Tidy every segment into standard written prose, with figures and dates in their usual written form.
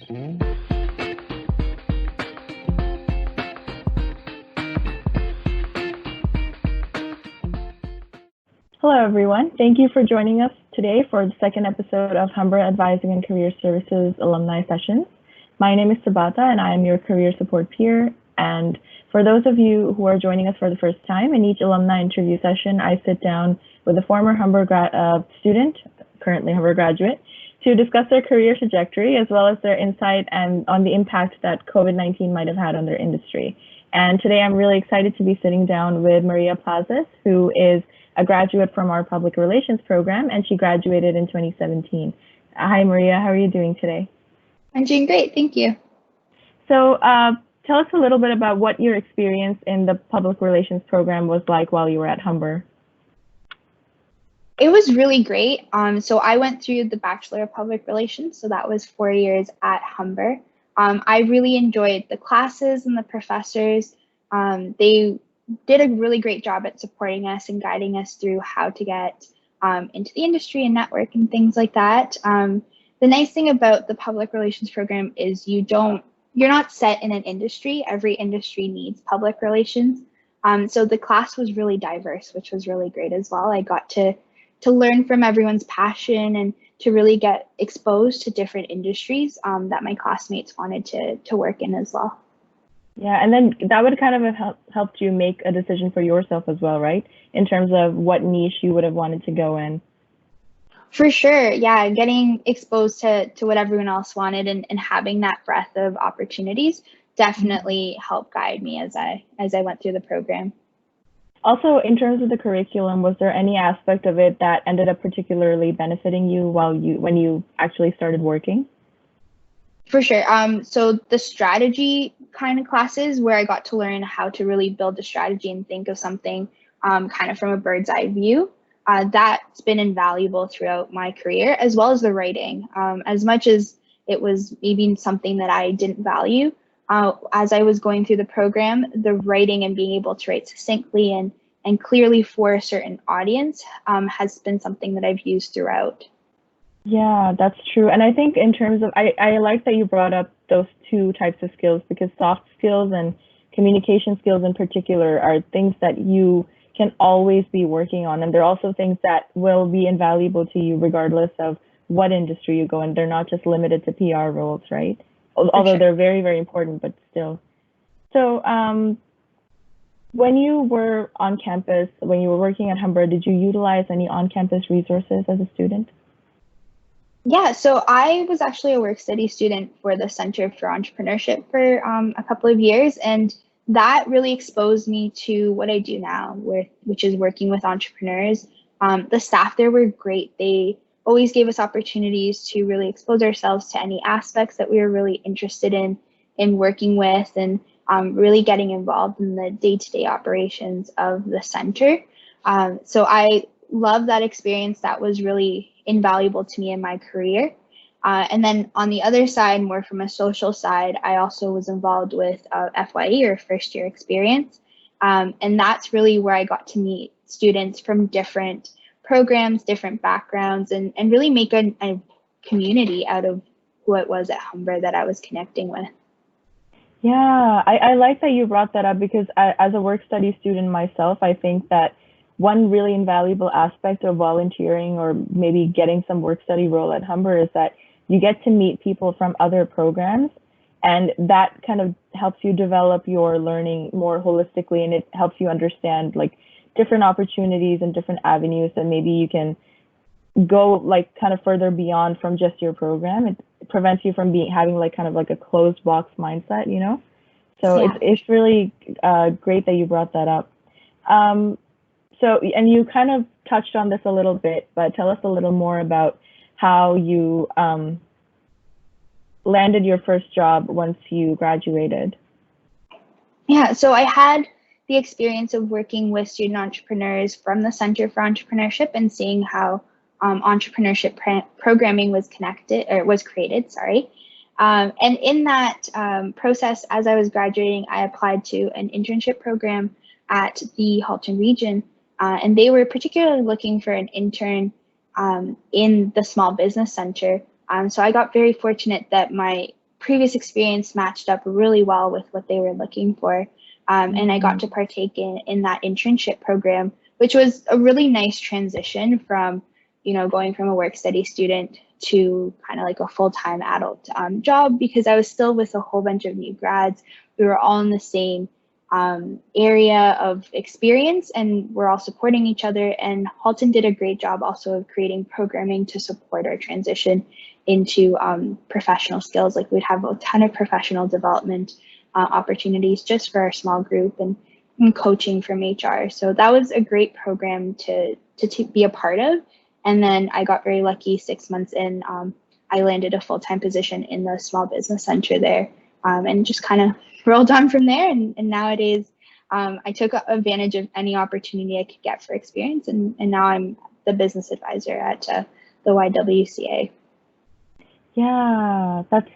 Hello, everyone. Thank you for joining us today for the second episode of Humber Advising and Career Services Alumni Sessions. My name is Sabata, and I am your career support peer. And for those of you who are joining us for the first time, in each alumni interview session, I sit down with a former Humber student, currently Humber graduate, to discuss their career trajectory as well as their insight and on the impact that COVID-19 might have had on their industry. And today I'm really excited to be sitting down with Maria Plazas, who is a graduate from our public relations program, and she graduated in 2017. Hi, Maria. How are you doing today? I'm doing great. Thank you. So tell us a little bit about what your experience in the public relations program was like while you were at Humber. It was really great. So I went through the Bachelor of Public Relations, so that was 4 years at Humber. I really enjoyed the classes and the professors. They did a really great job at supporting us and guiding us through how to get into the industry and network and things like that. The nice thing about the public relations program is you're not set in an industry. Every industry needs public relations. So the class was really diverse, which was really great as well. I got to learn from everyone's passion and to really get exposed to different industries that my classmates wanted to work in as well. Yeah, and then that would kind of have helped you make a decision for yourself as well, right? In terms of what niche you would have wanted to go in. For sure, yeah, getting exposed to what everyone else wanted and having that breadth of opportunities definitely helped guide me as I went through the program. Also, in terms of the curriculum, was there any aspect of it that ended up particularly benefiting you when you actually started working? For sure. So the strategy kind of classes where I got to learn how to really build a strategy and think of something kind of from a bird's eye view. That's been invaluable throughout my career, as well as the writing. As much as it was maybe something that I didn't value, as I was going through the program, the writing and being able to write succinctly and clearly for a certain audience has been something that I've used throughout. Yeah, that's true. And I think in terms of, I like that you brought up those two types of skills, because soft skills and communication skills in particular are things that you can always be working on. And they're also things that will be invaluable to you regardless of what industry you go in. They're not just limited to PR roles, right? Although sure. They're very, very important, but still. So when you were on campus, when you were working at Humber, did you utilize any on-campus resources as a student? Yeah, so I was actually a work study student for the Center for Entrepreneurship for a couple of years, and that really exposed me to what I do now, which is working with entrepreneurs. The staff there were great. They always gave us opportunities to really expose ourselves to any aspects that we were really interested in working with, and really getting involved in the day-to-day operations of the center. So I love that experience. That was really invaluable to me in my career. And then on the other side, more from a social side, I also was involved with FYE, or first year experience. And that's really where I got to meet students from different programs, different backgrounds, and really make a community out of who it was at Humber that I was connecting with. Yeah, I like that you brought that up, because as a work study student myself, I think that one really invaluable aspect of volunteering or maybe getting some work study role at Humber is that you get to meet people from other programs, and that kind of helps you develop your learning more holistically, and it helps you understand like different opportunities and different avenues that maybe you can go like kind of further beyond from just your program. It prevents you from having like kind of like a closed box mindset, you know? So Yeah. it's really great that you brought that up. So, and you kind of touched on this a little bit, but tell us a little more about how you landed your first job once you graduated. Yeah, so I had the experience of working with student entrepreneurs from the Center for Entrepreneurship and seeing how entrepreneurship programming was created, sorry. And in that process, as I was graduating, I applied to an internship program at the Halton region, and they were particularly looking for an intern in the small business center. So I got very fortunate that my previous experience matched up really well with what they were looking for. And I got to partake in that internship program, which was a really nice transition from, going from a work study student to kind of like a full-time adult job, because I was still with a whole bunch of new grads. We were all in the same area of experience, and we're all supporting each other. And Halton did a great job also of creating programming to support our transition into professional skills. Like, we'd have a ton of professional development opportunities just for our small group, and coaching from HR. So that was a great program to be a part of. And then I got very lucky. 6 months in, I landed a full-time position in the small business center there, and just kind of rolled on from there. And nowadays, I took advantage of any opportunity I could get for experience. And now I'm the business advisor at the YWCA. Yeah, that's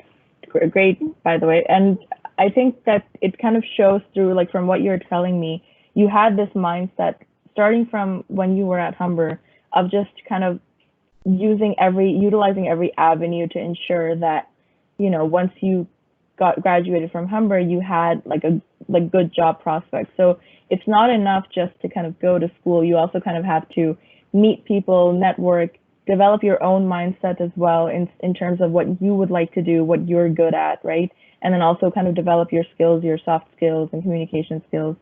great, by the way. And I think that it kind of shows through, like, from what you're telling me, you had this mindset starting from when you were at Humber of just kind of utilizing every avenue to ensure that, once you graduated from Humber, you had good job prospects. So it's not enough just to kind of go to school. You also kind of have to meet people, network, develop your own mindset as well in terms of what you would like to do, what you're good at, right? And then also kind of develop your skills, your soft skills and communication skills.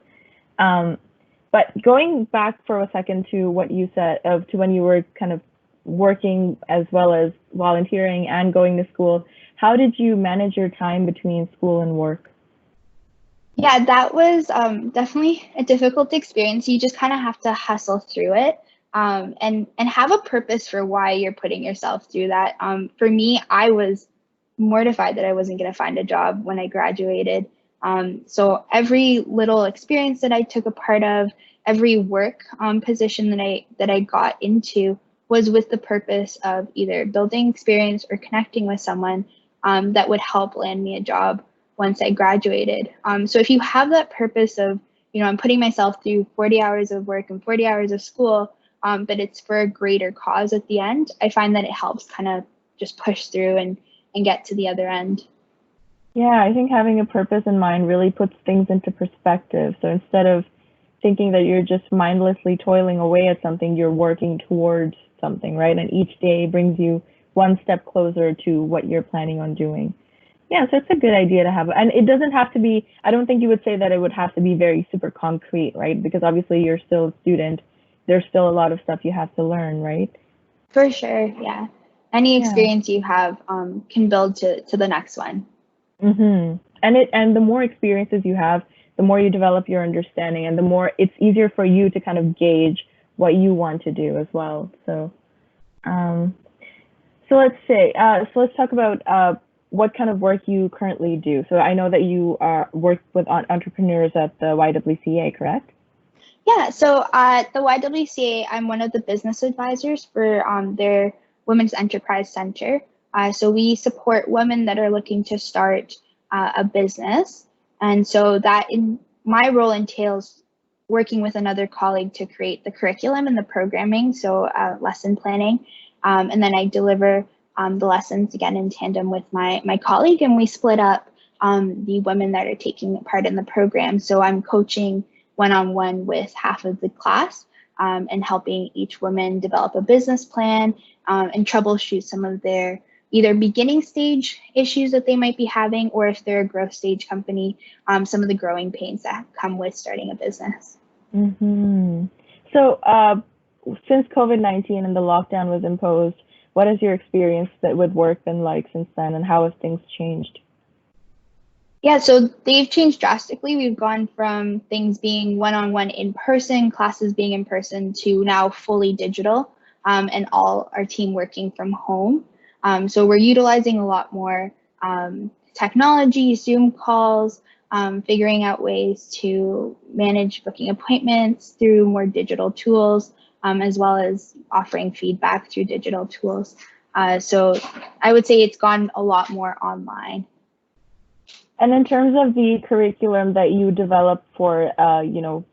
But going back for a second to what you said, to when you were kind of working as well as volunteering and going to school, how did you manage your time between school and work? Yeah, that was definitely a difficult experience. You just kind of have to hustle through it, and have a purpose for why you're putting yourself through that. For me, I was mortified that I wasn't going to find a job when I graduated. So every little experience that I took a part of, every work position that I got into was with the purpose of either building experience or connecting with someone that would help land me a job once I graduated. So if you have that purpose of, I'm putting myself through 40 hours of work and 40 hours of school, but it's for a greater cause at the end, I find that it helps kind of just push through and get to the other end. Yeah, I think having a purpose in mind really puts things into perspective. So instead of thinking that you're just mindlessly toiling away at something, you're working towards something, right? And each day brings you one step closer to what you're planning on doing. Yeah, so it's a good idea to have. And it doesn't have to be, I don't think you would say that it would have to be very super concrete, right? Because obviously you're still a student. There's still a lot of stuff you have to learn, right? For sure, yeah. Any experience you have can build to the next one. Mm-hmm. And the more experiences you have, the more you develop your understanding, and the more it's easier for you to kind of gauge what you want to do as well. So, let's talk about what kind of work you currently do. So I know that you work with entrepreneurs at the YWCA, correct? Yeah, so at the YWCA, I'm one of the business advisors for their Women's Enterprise Center. So we support women that are looking to start a business. And so my role entails working with another colleague to create the curriculum and the programming, so lesson planning. And then I deliver the lessons again in tandem with my colleague, and we split up the women that are taking part in the program. So I'm coaching one-on-one with half of the class, and helping each woman develop a business plan and troubleshoot some of their either beginning stage issues that they might be having, or if they're a growth stage company, some of the growing pains that come with starting a business. Mm-hmm. So since COVID-19 and the lockdown was imposed, what has your experience with work been like since then, and how have things changed? Yeah, so they've changed drastically. We've gone from things being one-on-one in person, classes being in person, to now fully digital, and all our team working from home. So we're utilizing a lot more technology, Zoom calls, figuring out ways to manage booking appointments through more digital tools, as well as offering feedback through digital tools. So I would say it's gone a lot more online. And in terms of the curriculum that you develop for,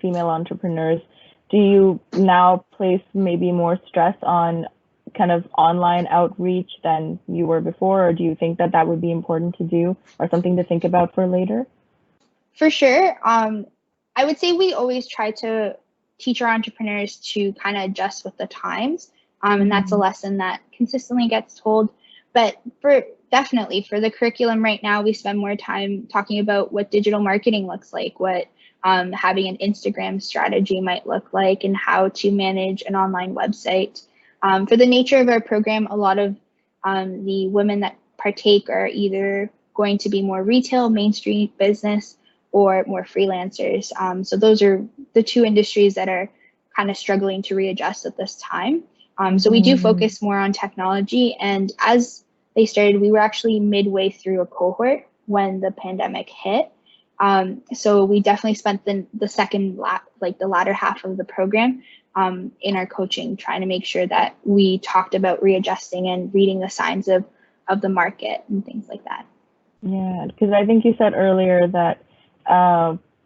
female entrepreneurs, do you now place maybe more stress on kind of online outreach than you were before, or do you think that that would be important to do or something to think about for later? For sure. I would say we always try to teach our entrepreneurs to kind of adjust with the times. And that's a lesson that consistently gets told. But for definitely for the curriculum right now, we spend more time talking about what digital marketing looks like, what having an Instagram strategy might look like, and how to manage an online website. For the nature of our program, a lot of the women that partake are either going to be more retail, Main Street business, or more freelancers. So those are the two industries that are kind of struggling to readjust at this time. So we do focus more on technology. And as they started, we were actually midway through a cohort when the pandemic hit. So we definitely spent the second the latter half of the program in our coaching, trying to make sure that we talked about readjusting and reading the signs of the market and things like that. Yeah, because I think you said earlier that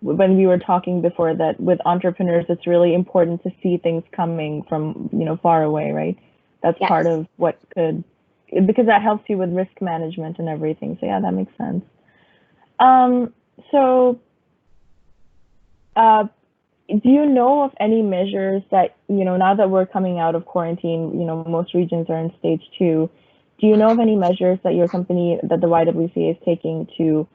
when we were talking before that with entrepreneurs, it's really important to see things coming from, far away, right? That's Yes. part of what could, because that helps you with risk management and everything. So yeah, that makes sense. Do you know of any measures that, now that we're coming out of quarantine, most regions are in stage 2. Do you know of any measures that your company, that the YWCA is taking to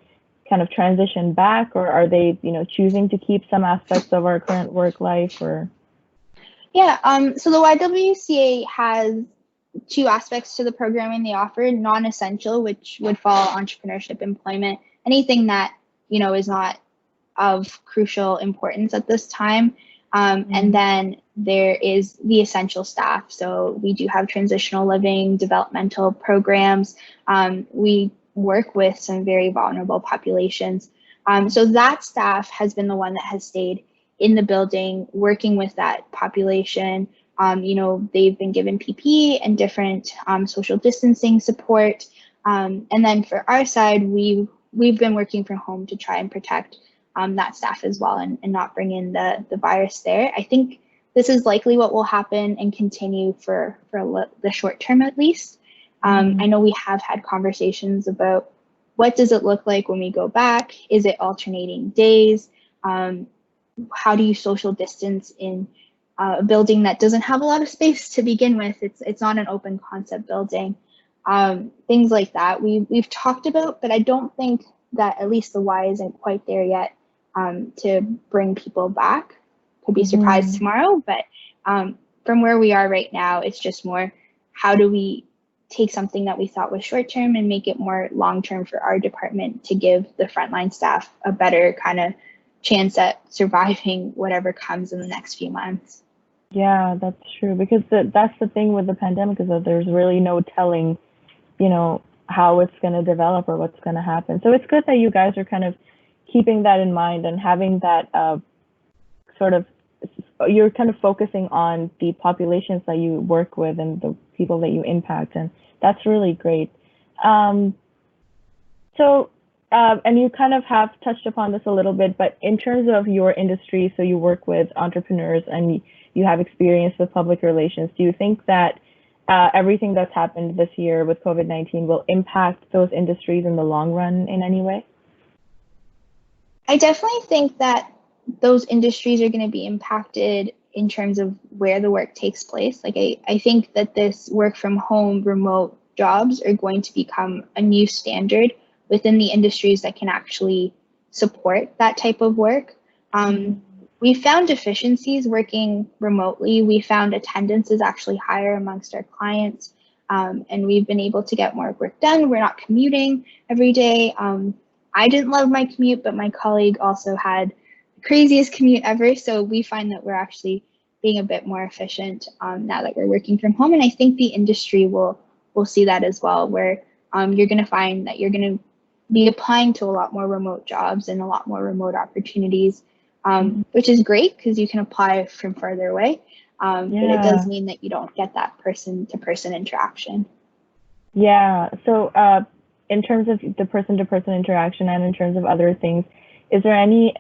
kind of transition back, or are they, choosing to keep some aspects of our current work life, or? Yeah, so the YWCA has 2 aspects to the programming they offer: non-essential, which would fall entrepreneurship, employment, anything that, is not of crucial importance at this time. And then there is the essential staff. So we do have transitional living, developmental programs. We work with some very vulnerable populations. So that staff has been the one that has stayed in the building, working with that population. They've been given PPE and different social distancing support. And then for our side, we've been working from home to try and protect that staff as well, and not bring in the virus there. I think this is likely what will happen and continue for the short term at least. I know we have had conversations about what does it look like when we go back? Is it alternating days? How do you social distance in a building that doesn't have a lot of space to begin with? It's not an open concept building. Things like that we've talked about, but I don't think that at least the Y isn't quite there yet to bring people back. Could be surprised tomorrow, but from where we are right now, it's just more, how do we take something that we thought was short term and make it more long term for our department to give the frontline staff a better kind of chance at surviving whatever comes in the next few months. Yeah, that's true, because that's the thing with the pandemic, is that there's really no telling, how it's going to develop or what's going to happen. So it's good that you guys are kind of keeping that in mind and having that you're kind of focusing on the populations that you work with and the people that you impact, and that's really great. And you kind of have touched upon this a little bit, but in terms of your industry, so you work with entrepreneurs and you have experience with public relations, do you think that everything that's happened this year with COVID-19 will impact those industries in the long run in any way? I definitely think that those industries are going to be impacted in terms of where the work takes place. Like I think that this work from home, remote jobs are going to become a new standard within the industries that can actually support that type of work. We found deficiencies working remotely. We found attendance is actually higher amongst our clients, and we've been able to get more work done. We're not commuting every day. I didn't love my commute, but my colleague also had the craziest commute ever. So we find that we're actually being a bit more efficient now that we're working from home. And I think the industry will see that as well, where you're going to find that you're going to be applying to a lot more remote jobs and a lot more remote opportunities, which is great because you can apply from further away. But it does mean that you don't get that person-to-person interaction. Yeah. So in terms of the person-to-person interaction and in terms of other things, is there any,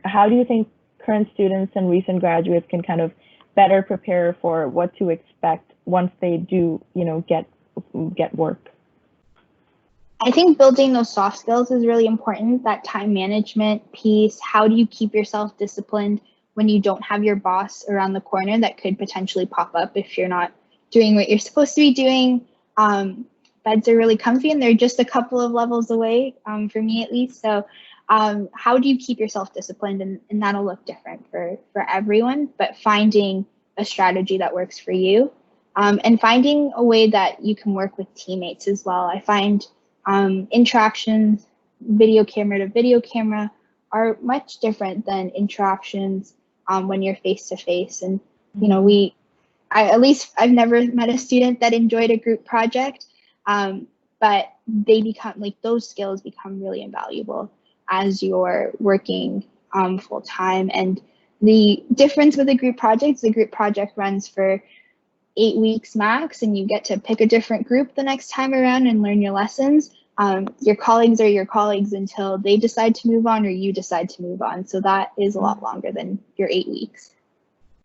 how do you think current students and recent graduates can kind of better prepare for what to expect once they do, get work? I think building those soft skills is really important, that time management piece. How do you keep yourself disciplined when you don't have your boss around the corner that could potentially pop up if you're not doing what you're supposed to be doing? Beds are really comfy and they're just a couple of levels away, for me at least. So how do you keep yourself disciplined? And that'll look different for everyone, but finding a strategy that works for you, and finding a way that you can work with teammates as well. I find interactions, video camera to video camera, are much different than interactions when you're face to face. And at least I've never met a student that enjoyed a group project, but they become those skills become really invaluable as you're working full time. And the difference with a group project, the group project runs for 8 weeks max, and you get to pick a different group the next time around and learn your lessons. Your colleagues are your colleagues until they decide to move on or you decide to move on. So that is a lot longer than your 8 weeks.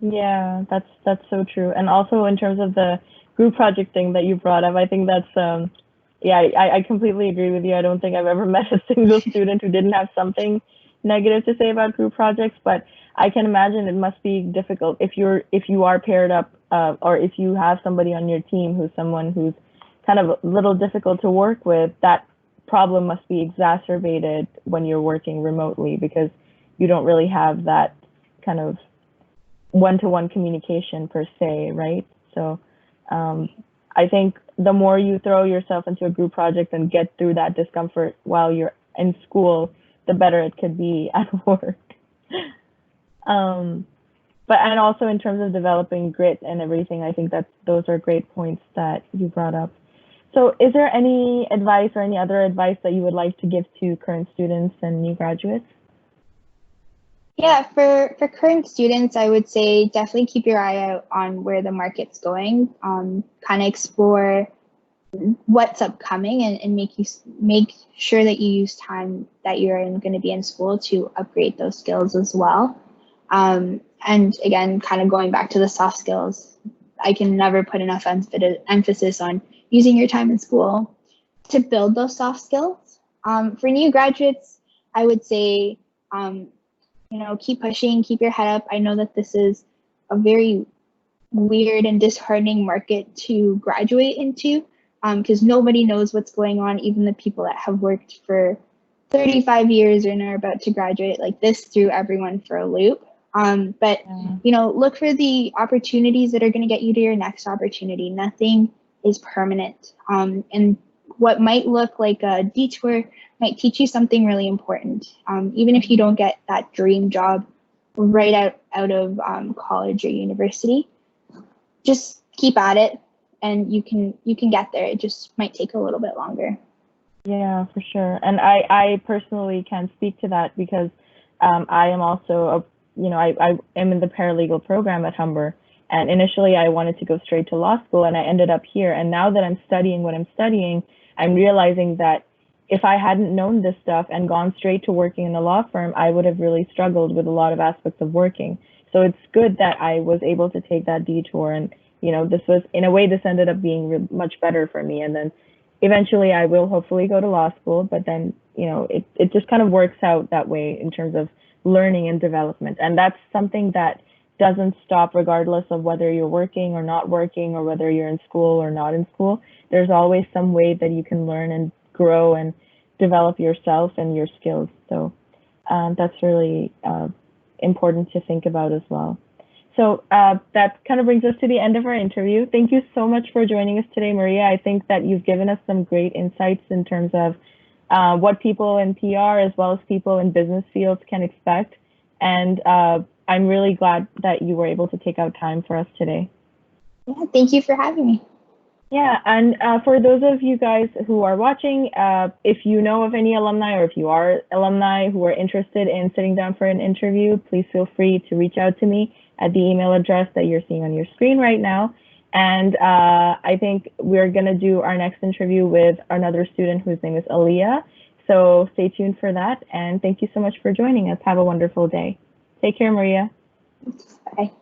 Yeah, that's so true. And also in terms of the group project thing that you brought up, I think that's I completely agree with you. I don't think I've ever met a single student who didn't have something negative to say about group projects, but I can imagine it must be difficult if you are paired up, or if you have somebody on your team who's someone who's kind of a little difficult to work with. That problem must be exacerbated when you're working remotely because you don't really have that kind of one-to-one communication per se, right? So I think the more you throw yourself into a group project and get through that discomfort while you're in school, the better it could be at work. And also in terms of developing grit and everything, I think that those are great points that you brought up. So is there any advice or any other advice that you would like to give to current students and new graduates? Yeah, for current students, I would say definitely keep your eye out on where the market's going. Kind of explore what's upcoming and make sure that you use time that you're going to be in school to upgrade those skills as well. And again, kind of going back to the soft skills, I can never put enough emphasis on using your time in school to build those soft skills. For new graduates, I would say, keep pushing, keep your head up. I know that this is a very weird and disheartening market to graduate into, because nobody knows what's going on. Even the people that have worked for 35 years and are about to graduate, this threw everyone for a loop. Look for the opportunities that are going to get you to your next opportunity. Nothing is permanent. And what might look like a detour might teach you something really important. Even if you don't get that dream job right out of college or university, just keep at it and you can get there. It just might take a little bit longer. Yeah, for sure. And I personally can speak to that because I am also I am in the paralegal program at Humber. And initially I wanted to go straight to law school and I ended up here. And now that I'm studying what I'm studying, I'm realizing that if I hadn't known this stuff and gone straight to working in a law firm, I would have really struggled with a lot of aspects of working. So it's good that I was able to take that detour. And, this was, in a way, this ended up being much better for me. And then eventually I will hopefully go to law school, but then, it just kind of works out that way in terms of learning and development. And that's something that doesn't stop regardless of whether you're working or not working or whether you're in school or not in school. There's always some way that you can learn and grow and develop yourself and your skills. So that's really important to think about as well. So that kind of brings us to the end of our interview. Thank you so much for joining us today, Maria. I think that you've given us some great insights in terms of what people in PR as well as people in business fields can expect. And I'm really glad that you were able to take out time for us today. Yeah, thank you for having me. Yeah, and for those of you guys who are watching, if you know of any alumni or if you are alumni who are interested in sitting down for an interview, please feel free to reach out to me at the email address that you're seeing on your screen right now. And I think we're going to do our next interview with another student whose name is Aliyah. So stay tuned for that. And thank you so much for joining us. Have a wonderful day. Take care, Maria. Bye.